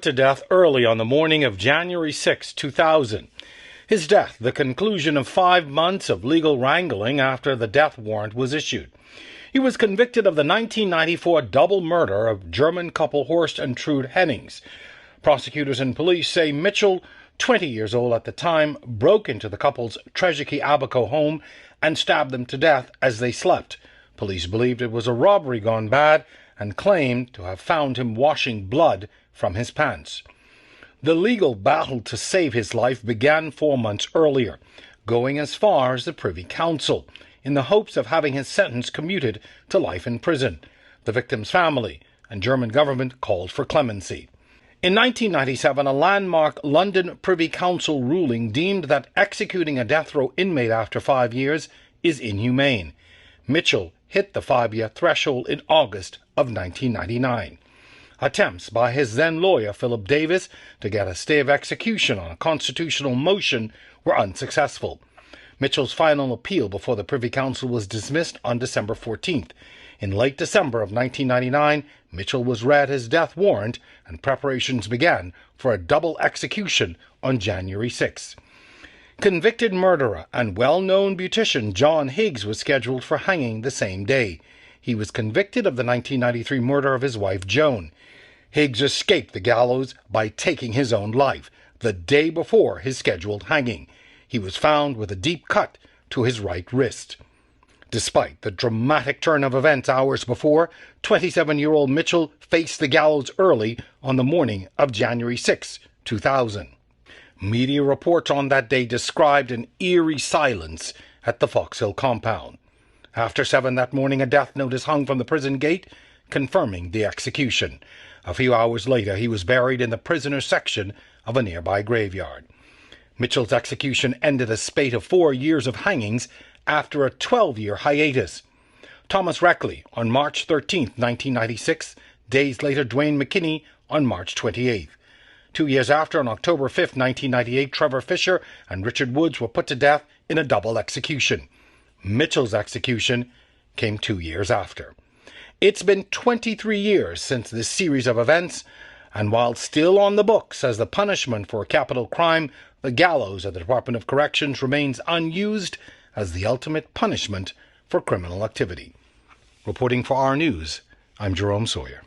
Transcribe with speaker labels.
Speaker 1: to death early on the morning of January 6, 2000. His death, the conclusion of 5 months of legal wrangling after the death warrant was issued. He was convicted of the 1994 double murder of German couple Horst and Trude Hennings. Prosecutors and police say Mitchell, 20 years old at the time, broke into the couple's Treasure Abaco home and stabbed them to death as they slept. Police believed it was a robbery gone bad and claimed to have found him washing blood from his pants. The legal battle to save his life began 4 months earlier, going as far as the Privy Council, in the hopes of having his sentence commuted to life in prison. The victim's family and German government called for clemency. In 1997, a landmark London Privy Council ruling deemed that executing a death row inmate after 5 years is inhumane. Mitchell hit the 5-year threshold in August of 1999. Attempts by his then lawyer, Philip Davis, to get a stay of execution on a constitutional motion were unsuccessful. Mitchell's final appeal before the Privy Council was dismissed on December 14th. In late December of 1999, Mitchell was read his death warrant and preparations began for a double execution on January 6. Convicted murderer and well-known beautician John Higgs was scheduled for hanging the same day. He was convicted of the 1993 murder of his wife Joan. Higgs escaped the gallows by taking his own life the day before his scheduled hanging. He was found with a deep cut to his right wrist. Despite the dramatic turn of events hours before, 27-year-old Mitchell faced the gallows early on the morning of January 6, 2000. Media reports on that day described an eerie silence at the Foxhill compound. After 7 that morning, a death notice hung from the prison gate, confirming the execution. A few hours later, he was buried in the prisoner's section of a nearby graveyard. Mitchell's execution ended a spate of 4 years of hangings after a 12-year hiatus. Thomas Reckley on March 13, 1996. Days later, Dwayne McKinney on March 28th. 2 years after, on October 5, 1998, Trevor Fisher and Richard Woods were put to death in a double execution. Mitchell's execution came 2 years after. It's been 23 years since this series of events, and while still on the books as the punishment for a capital crime, the gallows at the Department of Corrections remains unused as the ultimate punishment for criminal activity. Reporting for Our News, I'm Jerome Sawyer.